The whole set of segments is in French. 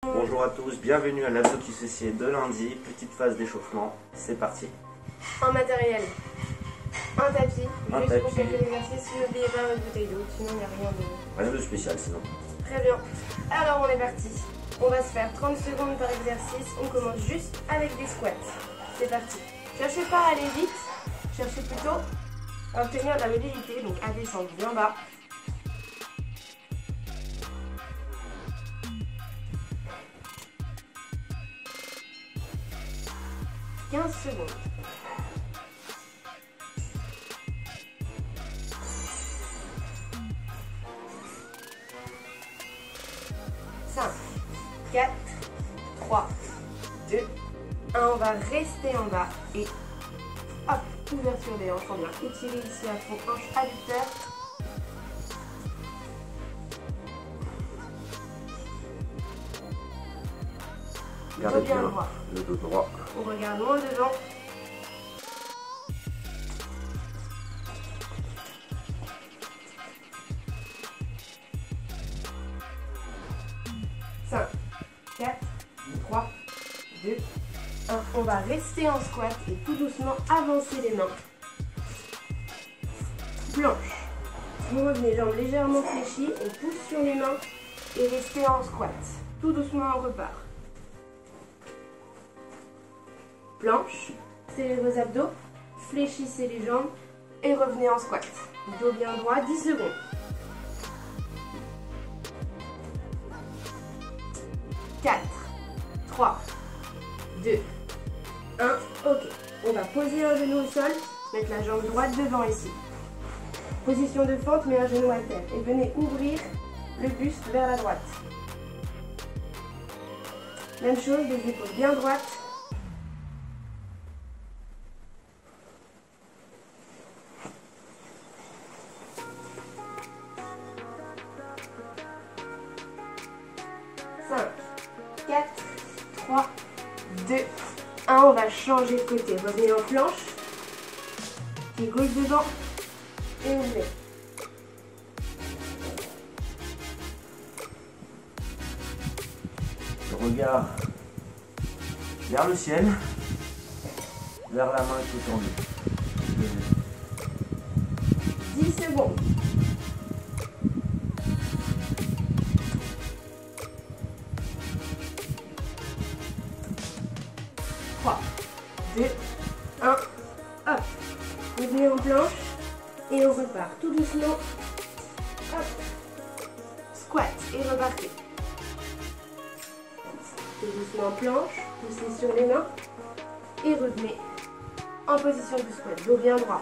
Bonjour à tous, bienvenue à l'abdo qui s'essied de lundi, petite phase d'échauffement, c'est parti. Un matériel, un tapis, Un juste pour tapis. quelques exercices, n'oubliez pas votre bouteille d'eau, sinon il n'y a Rien de spécial sinon. Très bien, alors on est parti. On va se faire 30 secondes par exercice, on commence juste avec des squats. C'est parti. Cherchez pas à aller vite, cherchez plutôt à obtenir de la mobilité, donc à descendre bien bas. « 15 secondes. 5, 4, 3, 2, 1. On va rester en bas et hop, ouverture des hanches. On vient étirer ici à fond, hanche adducteur. Gardez Bien bien droit. le dos droit. On regarde loin devant. Cinq, 4, 3, 2, 1. On va rester en squat et tout doucement avancer les mains. Planche. Vous revenez jambes légèrement fléchies, on pousse sur les mains et restez en squat. Tout doucement on repart. Planche, serrez vos abdos, fléchissez les jambes et revenez en squat. Dos bien droit, 10 secondes. 4, 3, 2, 1. Ok, on va poser un genou au sol, mettre la jambe droite devant ici. Position de fente, mais un genou à terre. Et venez ouvrir le buste vers la droite. Même chose, les épaules bien droites. Cinq, 4, 3, 2, 1. On va changer de côté. Revenez en planche. Pied gauche devant. Et ouvrez. Le regard vers le ciel, vers la main qui est tendue. 10 secondes. 3, 2, 1. Hop. Revenez en planche. Et on repart tout doucement. Hop. Squat et repartez. Tout doucement planche. Poussez sur les mains. Et revenez en position de squat. Dos bien droit.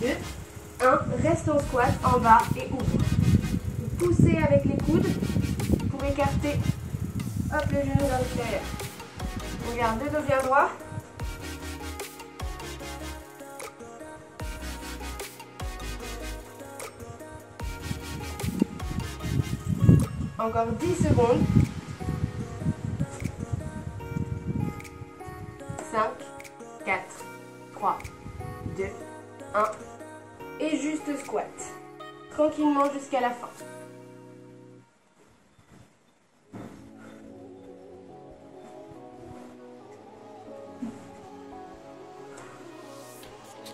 Deux, 1. Reste en squat en bas et ouvre. Poussez avec les coudes pour écarter hop, le genou vers l'extérieur. On garde le dos bien droit. Encore 10 secondes. 5, 4, 3, 2, 1. Et juste squat. Tranquillement jusqu'à la fin.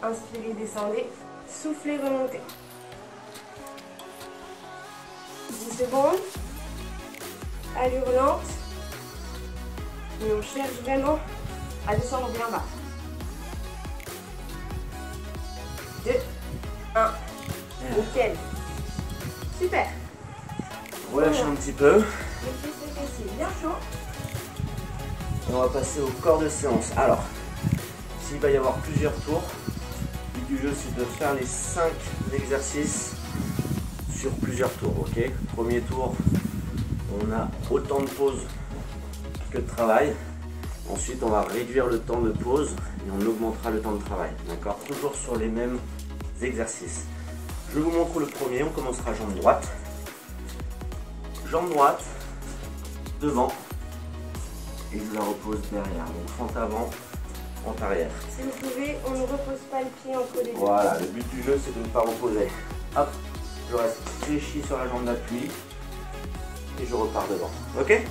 Inspirez, descendez. Soufflez, remontez. 10 secondes. Allure lente. Et on cherche vraiment à descendre bien bas. 2, 1. Nickel. Super. Relâchez un petit peu. Les fessiers bien chaud. Et on va passer au corps de séance. Alors, s'il va y avoir plusieurs tours, le but du jeu c'est de faire les 5 exercices sur plusieurs tours, ok? Premier tour, on a autant de pauses que de travail. Ensuite, on va réduire le temps de pause et on augmentera le temps de travail, d'accord? Toujours sur les mêmes exercices. Je vous montre le premier, on commencera jambe droite. Jambe droite, devant, et je la repose derrière. Donc fente avant, en arrière. Si vous pouvez, on ne repose pas le pied entre les deux. Voilà, le but du jeu c'est de ne pas reposer. Hop, je reste fléchi sur la jambe d'appui et je repars devant. Ok?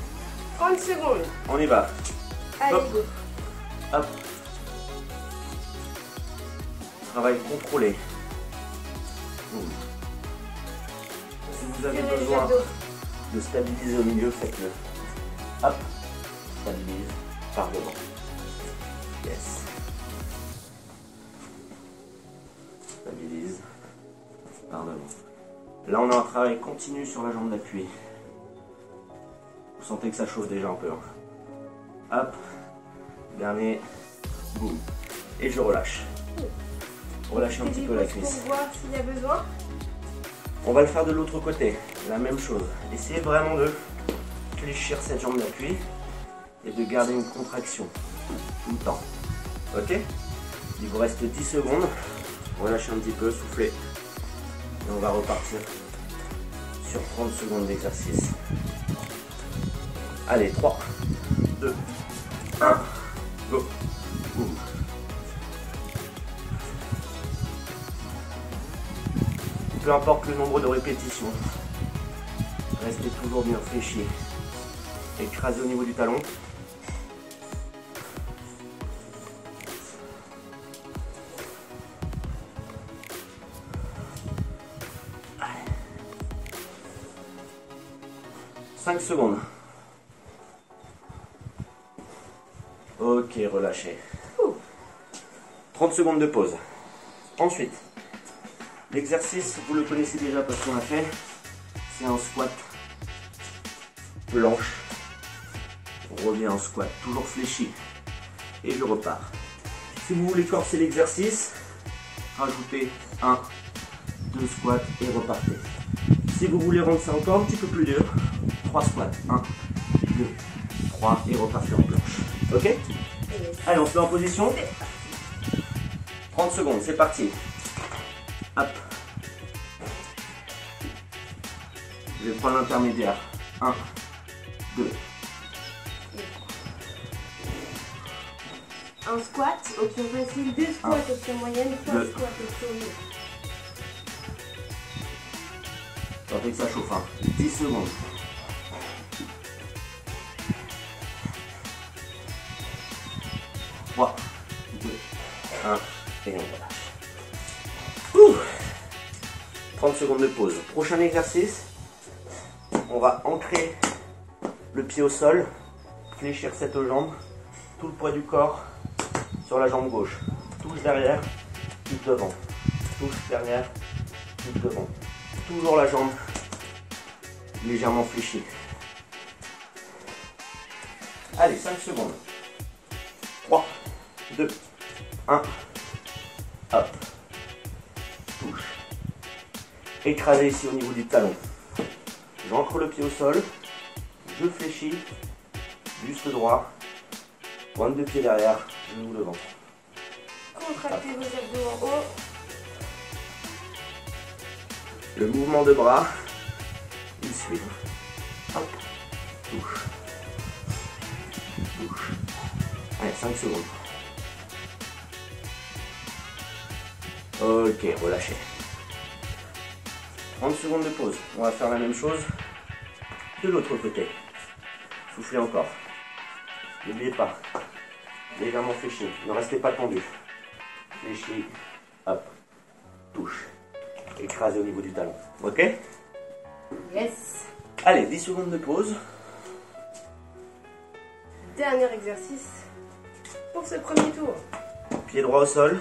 30 secondes. On y va. Allez, Hop. go. Hop. Travail contrôlé. Si vous avez Serrez les besoin abdos. de stabiliser au milieu, faites-le. Hop, stabilise, par devant. Yes. Stabilise, par devant. Là, on a un travail continu sur la jambe d'appui. Vous sentez que ça chauffe déjà un peu. Hein. Hop, dernier, boum. Et je relâche. Relâchez un petit peu la cuisse. Pour voir s'il y a besoin. On va le faire de l'autre côté, la même chose. Essayez vraiment de fléchir cette jambe d'appui et de garder une contraction tout le temps. Ok? Il vous reste 10 secondes. Relâchez un petit peu, soufflez. Et on va repartir sur 30 secondes d'exercice. Allez, 3, 2, 1, go. Boum. Peu importe le nombre de répétitions, restez toujours bien fléchi. Écrasez au niveau du talon. Allez. 5 secondes. Ok, relâchez. 30 secondes de pause. Ensuite, l'exercice, vous le connaissez déjà parce qu'on l'a fait, c'est un squat planche. On revient en squat, toujours fléchi. Et je repars. Si vous voulez corser l'exercice, rajoutez 1, 2 squats et repartez. Si vous voulez rendre ça encore un petit peu plus dur, 3 squats. 1, 2, 3 et repartez en planche. Ok? Allez, on se met en position. 30 secondes, c'est parti. Hop. Je vais prendre l'intermédiaire. 1, 2. Un squat, option facile, 2 squats, option moyenne, 3 deux. squats, option lourde. Sentez que ça chauffe. Hein. 10 secondes. 3, 2, 1 et on relâche. 30 secondes de pause. Prochain exercice, on va ancrer le pied au sol, fléchir cette jambe, tout le poids du corps sur la jambe gauche. Touche derrière, touche devant. Touche derrière, touche devant. Toujours la jambe légèrement fléchie. Allez, 5 secondes. 3, 2, 1. Hop. Touche. Écrasez ici au niveau du talon. J'ancre le pied au sol. Je fléchis. Buste droit. Pointe de pied derrière. Genou devant. Contractez vos abdos en haut. Le mouvement de bras, il suit. Hop. Touche. Touche. Allez, 5 secondes. Ok, relâchez. 30 secondes de pause. On va faire la même chose de l'autre côté. Soufflez encore. N'oubliez pas. Légèrement fléchi. Ne restez pas tendu. Fléchi. Hop. Touche. Écrasez au niveau du talon. Ok? Yes. Allez, 10 secondes de pause. Dernier exercice pour ce premier tour. Pied droit au sol.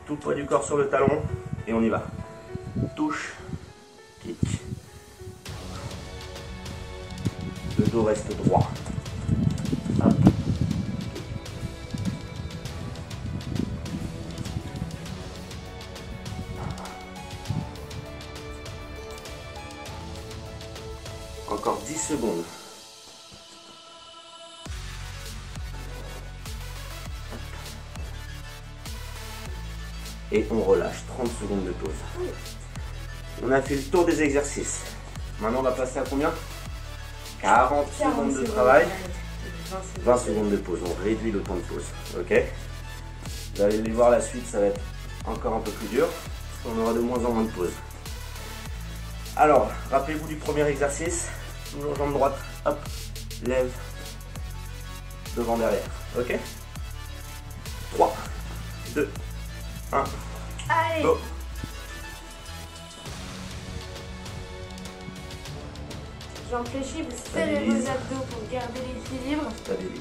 Tout le poids du corps sur le talon. Et on y va. Touche. Kick. Le dos reste droit. Hop. Encore 10 secondes. Et on relâche. 30 secondes de pause. On a fait le tour des exercices. Maintenant, on va passer à combien? 40 secondes de travail. 20 secondes de pause. On réduit le temps de pause. Ok? Vous allez voir la suite, ça va être encore un peu plus dur. On aura de moins en moins de pauses. Alors, rappelez-vous du premier exercice. Toujours jambe droite, hop, lève, devant, derrière. Ok? 3, 2, 1, Allez. go! Jambes fléchies, vous serrez vos abdos pour garder l'équilibre. Stabilise.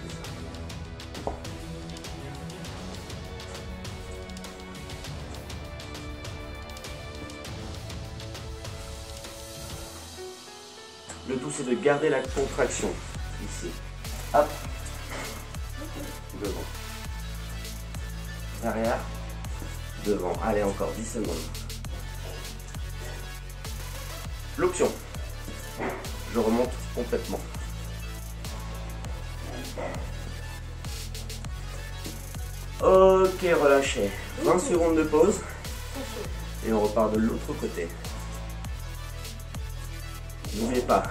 Le tout, c'est de garder la contraction ici. Hop. Devant. Derrière. Devant. Allez, encore 10 secondes. L'option. Je remonte complètement. Ok, relâchez. 20 secondes de pause. Et on repart de l'autre côté. N'oubliez pas,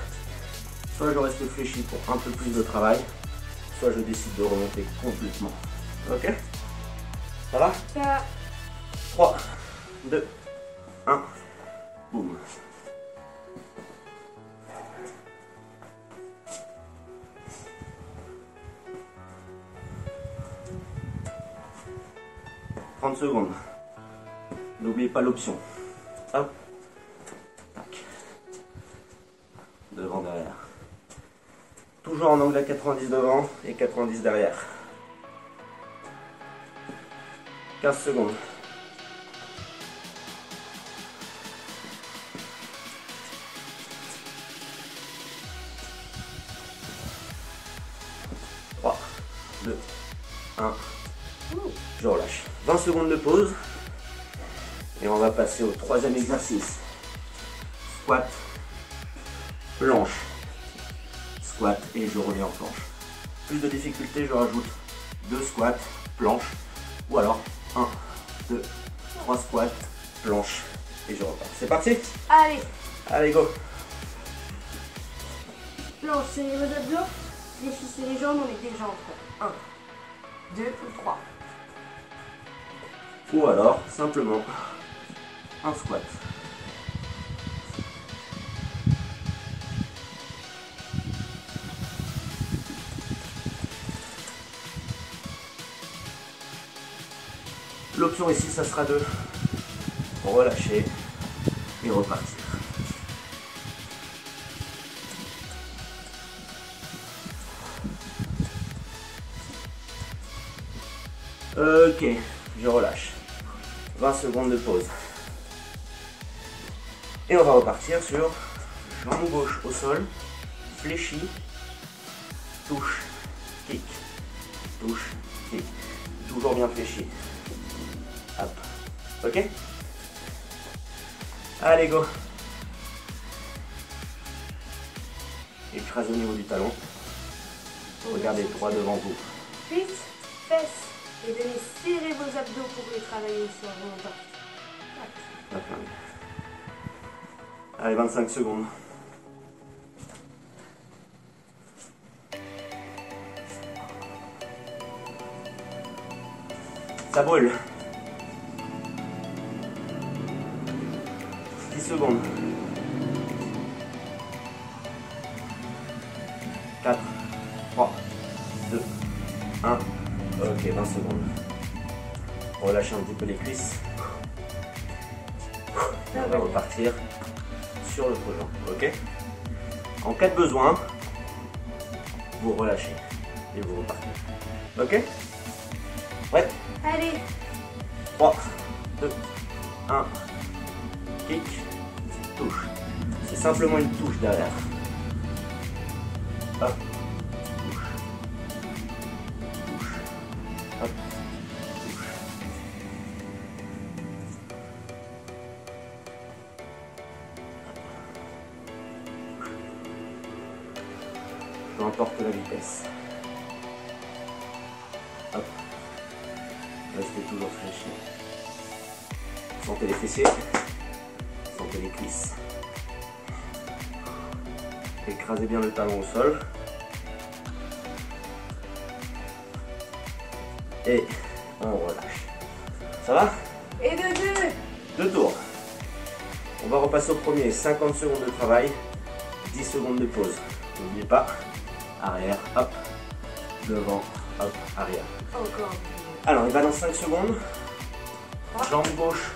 soit je reste fléchi pour un peu plus de travail, soit je décide de remonter complètement. Ok? Ça va? Ça va. 3, 2, 1, boum. « 30 secondes. N'oubliez pas l'option. Hop. Tac. Devant, derrière. Toujours en angle à 90 devant et 90 derrière. 15 secondes. « 3, 2, 1. Je relâche. 20 secondes de pause. Et on va passer au troisième exercice. Squat, planche, squat et je reviens en planche. Plus de difficulté, je rajoute 2 squats, planche, ou alors 1, 2, 3 squats, planche et je repars. C'est parti? Allez. Allez, go! Planche, serrez vos abdos. Fléchissez les jambes, on est déjà en prêt. 1, 2 ou 3. Ou alors, simplement, un squat. L'option ici, ça sera de relâcher et repartir. Ok, je relâche. 20 secondes de pause. Et on va repartir sur jambe gauche au sol, fléchi, touche, kick, touche, kick. Toujours bien fléchi. Hop. Ok? Allez, go. Écrasez au niveau du talon. Regardez droit devant vous. Cuisses, fesses. Et venez serrer vos abdos pour les travailler aussi en remontant. La fin. Allez, 25 secondes. Ça brûle. 10 secondes. 4, 3, 2, 1. Ok, 20 secondes. Relâchez un petit peu les cuisses. On va repartir sur l'autre jambe. Ok? En cas de besoin, vous relâchez et vous repartez. Ok? Prêt? Allez. 3, 2, 1. Kick, touche. C'est simplement une touche derrière. Hop. Touche. Touche. Hop. Touche. Peu importe la vitesse. Hop. Restez toujours fléchi. Sentez les fessiers. Sentez les cuisses. Écrasez bien le talon au sol. Et on relâche. Ça va? Et de 2. 2 tours. On va repasser au premier. 50 secondes de travail, 10 secondes de pause. N'oubliez pas, arrière, hop, devant, hop, arrière. Encore. Alors, il va dans 5 secondes. Jambe gauche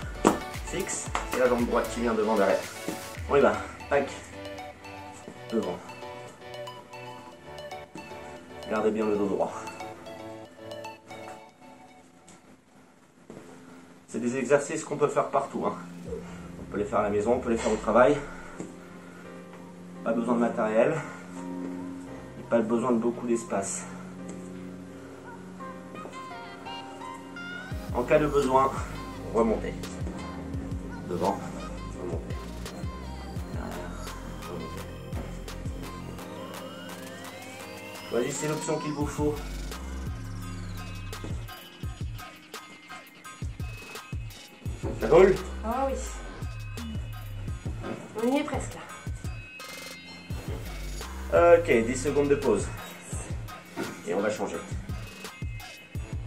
fixe, c'est la jambe droite qui vient devant derrière. On y va. Tac. Devant. Gardez bien le dos droit. C'est des exercices qu'on peut faire partout, hein. On peut les faire à la maison, on peut les faire au travail. Pas besoin de matériel. Et pas besoin de beaucoup d'espace. En cas de besoin, remontez. Devant, remontez. Derrière, remontez. Choisissez l'option qu'il vous faut. Ça roule? Oh oui. On y est presque là. Ok, 10 secondes de pause. Et on va changer.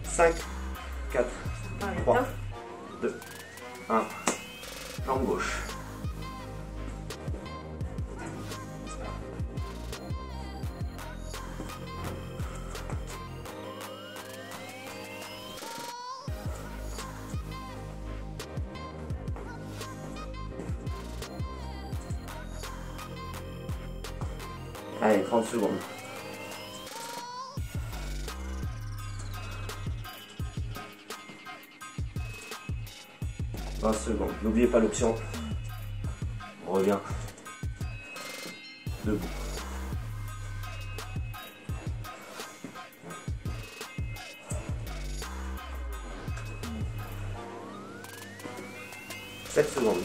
5, 4, 3, 2, 1. Jambe gauche. Allez, 30 secondes. Secondes. N'oubliez pas l'option. On revient debout. « 7 secondes.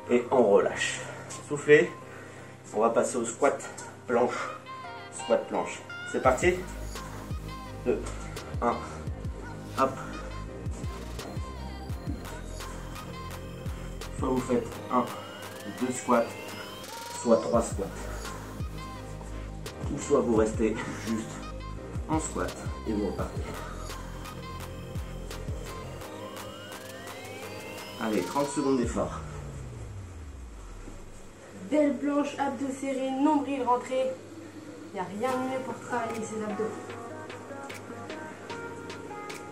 Et on relâche. Soufflez. On va passer au squat planche. Squat planche. C'est parti. 2, 1, hop. Soit vous faites 1, 2 squats, soit 3 squats. Ou soit vous restez juste en squat et vous repartez. Allez, 30 secondes d'effort. Belle planche, abdos serrés, nombril rentré. Il n'y a rien de mieux pour travailler ses abdos.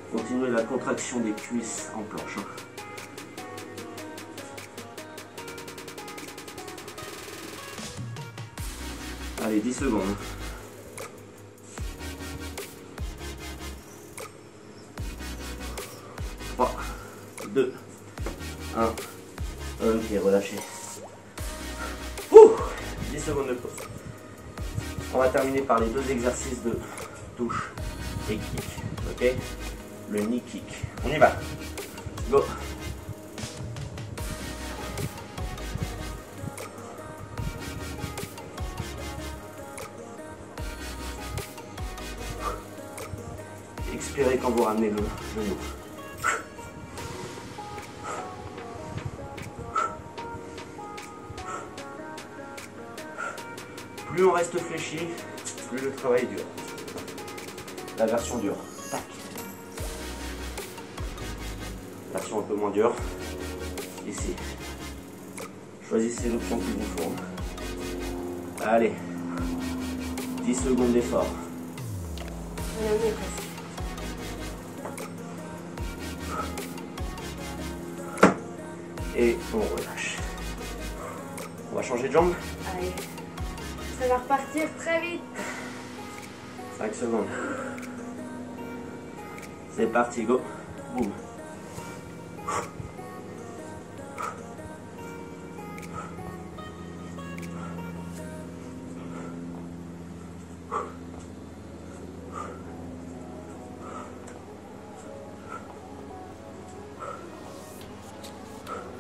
Continuez la contraction des cuisses en planche. Allez, 10 secondes. 3, 2, 1. Ok, relâchez. 10 secondes de pause. On va terminer par les 2 exercices de touche et kick. Ok? Le knee kick. On y va. Go. Expirez quand vous ramenez le genou. Plus on reste fléchi, plus le travail est dur. La version dure. Tac. Version un peu moins dure. Ici. Choisissez l'option qu'il vous faut. Allez. 10 secondes d'effort. On y est presque. Et on relâche. On va changer de jambe. Allez. Ça va repartir très vite. 5 secondes. C'est parti, go. Boum.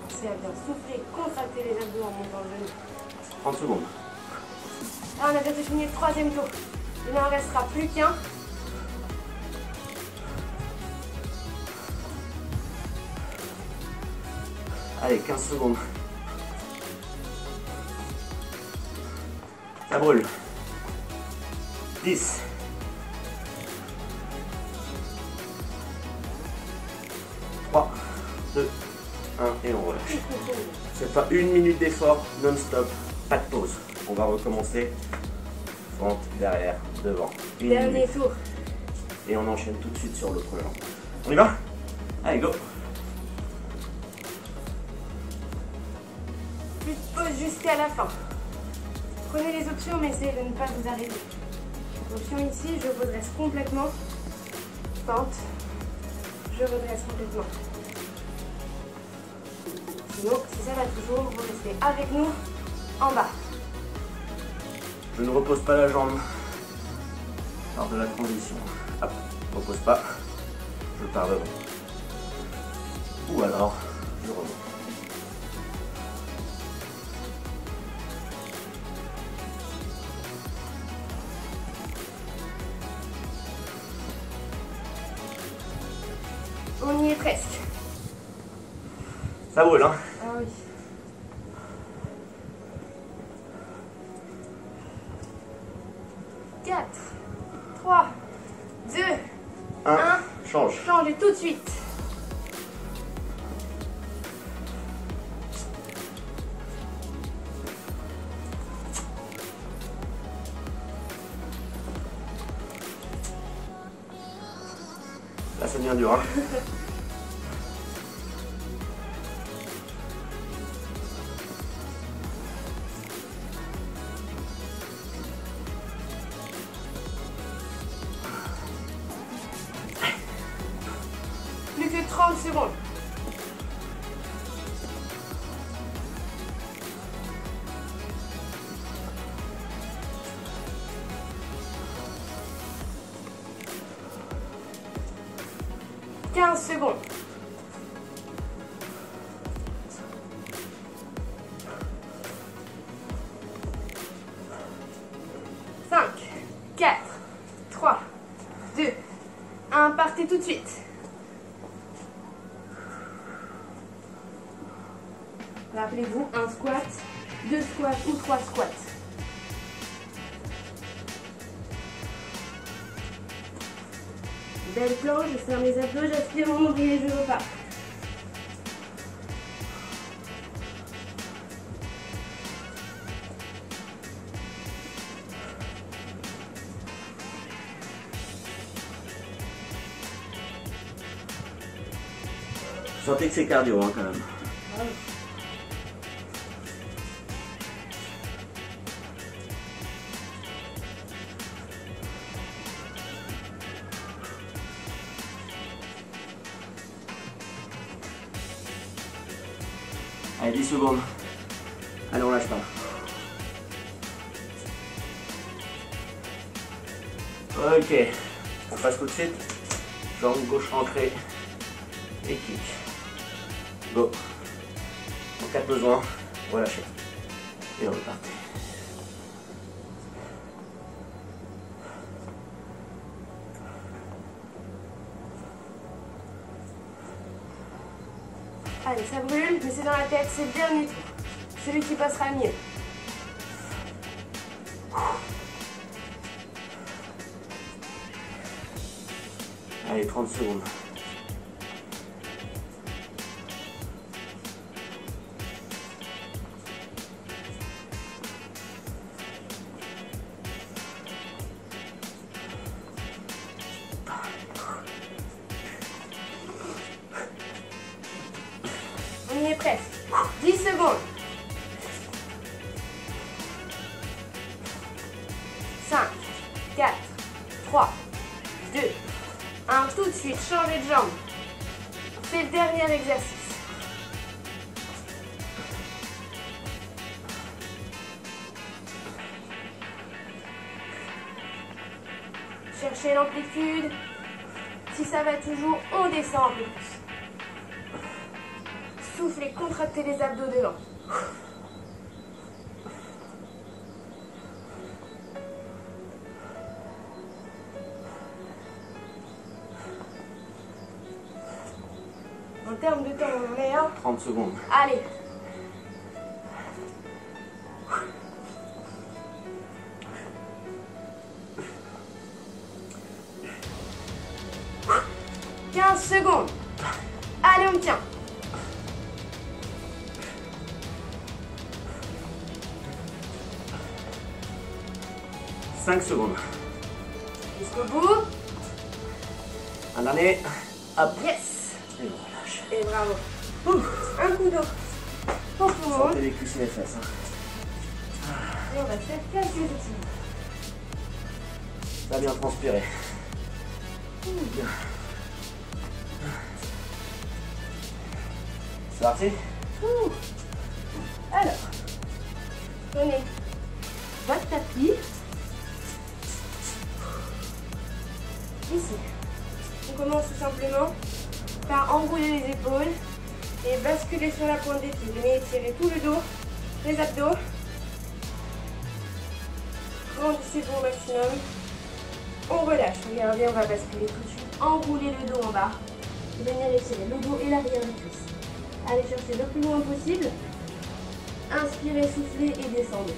Pensez à bien souffler, contracter les abdos en montant le genou. 30 secondes. Là, on a bientôt fini le 3e tour. Il n'en restera plus qu'un. Allez, 15 secondes. Ça brûle. 10, 3, 2, 1 et on relâche. C'est pas 1 minute d'effort non-stop, pas de pause. On va recommencer. Fente, derrière, devant. Dernier tour. Et on enchaîne tout de suite sur l'autre jambe. On y va? Allez, go! Plus de pause jusqu'à la fin. Prenez les options, mais essayez de ne pas vous arrêter. Option ici, je redresse complètement. Fente, je redresse complètement. Sinon, si ça va toujours, vous restez avec nous en bas. Je ne repose pas la jambe lors de la transition. Hop, je ne repose pas, je pars devant. Ou alors, je remonte. On y est presque. Ça brûle, hein? Ah oui. Quatre, 3, 2, 1. Change. Changez tout de suite. Là, ça devient dur, hein? Plus que 30 secondes. Secondes. 5, 4, 3, 2, 1. Partez tout de suite. Rappelez-vous, un squat, 2 squats ou 3 squats. Belle planche, je ferme les abdos, j'aspire mon nombril et je repars. Vous sentez que c'est cardio, hein, quand même. Ah oui. Allez, 10 secondes. Allez, on lâche pas. Ok. On passe tout de suite. Jambe gauche ancrée. Et kick. Go. En cas de besoin, relâchez. Et repartez. Allez, ça brûle, mais c'est dans la tête, c'est le dernier tour. Celui qui passera le mieux. Allez, 30 secondes. On y est presque. 10 secondes. 5, 4, 3, 2, 1. Tout de suite, changez de jambe. C'est le dernier exercice. Cherchez l'amplitude. Si ça va toujours, on descend un peu plus. Soufflez, contractez les abdos devant. En termes de temps, on en est à 30 secondes. Allez. « 15 secondes. Allez. Allez, on tient. 5 secondes. Jusqu'au bout. Un dernier. Hop. Yes. Et on relâche. Et bravo. Ouf. Un coup d'eau pour tout le monde. Sentez les cuisses et les fesses. Et on va faire quelques étirements. Ça a bien transpiré. Bien. C'est parti. Ouh. Alors, prenez votre tapis. Ici. On commence tout simplement par enrouler les épaules et basculer sur la pointe des pieds. Venez étirer tout le dos, les abdos. Grandissez-vous au maximum. On relâche. Regardez, on va basculer tout de suite. Enrouler le dos en bas. Venir étirer le dos et l'arrière des cuisses. Allez chercher le plus loin possible. Inspirez, soufflez et descendez.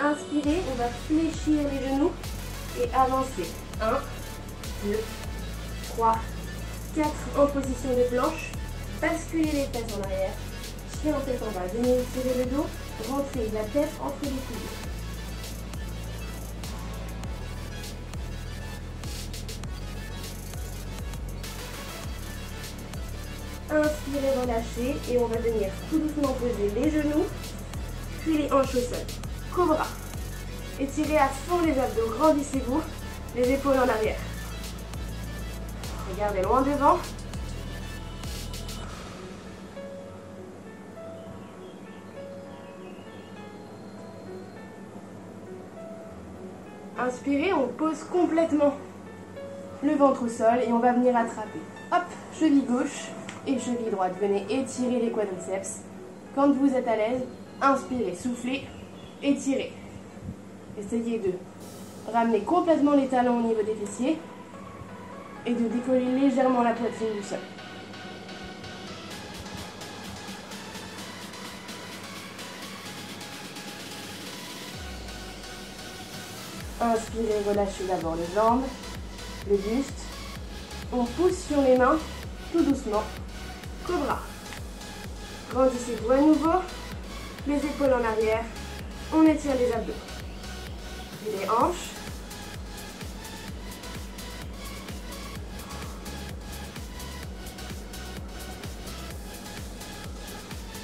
Inspirez, on va fléchir les genoux et avancer. 1, 2, 3, 4 en position de planche. Basculez les fesses en arrière. Chien en tête en bas. Venez étirer le dos. Rentrez la tête entre les coudes. Inspirez, relâchez et on va venir tout doucement poser les genoux, puis les hanches au sol. Cobra. Étirez à fond les abdos, grandissez-vous, les épaules en arrière. Regardez loin devant. Inspirez, on pose complètement le ventre au sol et on va venir attraper. Hop, cheville gauche et cheville droite. Venez étirer les quadriceps. Quand vous êtes à l'aise, inspirez, soufflez, étirez. Essayez de ramener complètement les talons au niveau des fessiers et de décoller légèrement la poitrine du sol. Inspirez, relâchez d'abord les jambes, le buste. On pousse sur les mains, tout doucement. Cobra. Grandissez-vous à nouveau. Les épaules en arrière. On étire les abdos. Puis les hanches.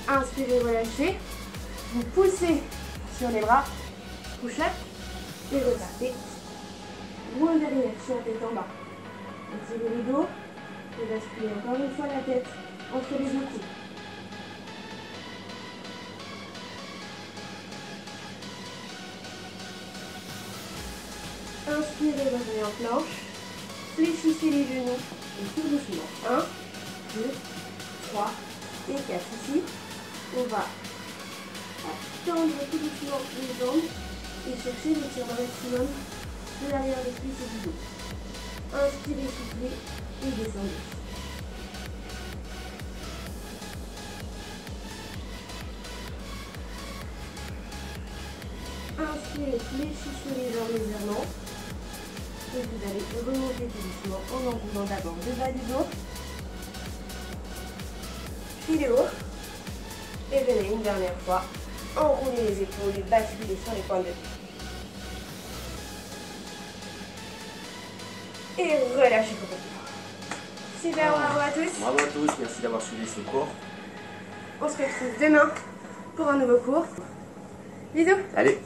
Inspirez, relâchez. Vous poussez sur les bras. Push-up. Et repartez. Loin derrière, chien tête en bas. Étirez le dos. Et basculez encore une fois la tête entre les deux coudes. Inspirez, revenez en planche. Fléchissez les genoux. Et tout doucement. 1, 2, 3 et 4. Ici, on va tendre tout doucement les jambes et chercher l'étirement maximum de l'arrière des cuisses et du dos. Inspirez, soufflez et descendez. Inspirez, fléchissez les jambes légèrement. Et vous allez remonter tout doucement en enroulant d'abord le bas du dos. Puis le haut. Et venez une dernière fois. Enroulez les épaules et basculez sur les pointes de pied. Et relâchez complètement. Super, bravo à tous. Bravo à tous, merci d'avoir suivi ce cours. On se retrouve demain pour un nouveau cours. Bisous. Allez.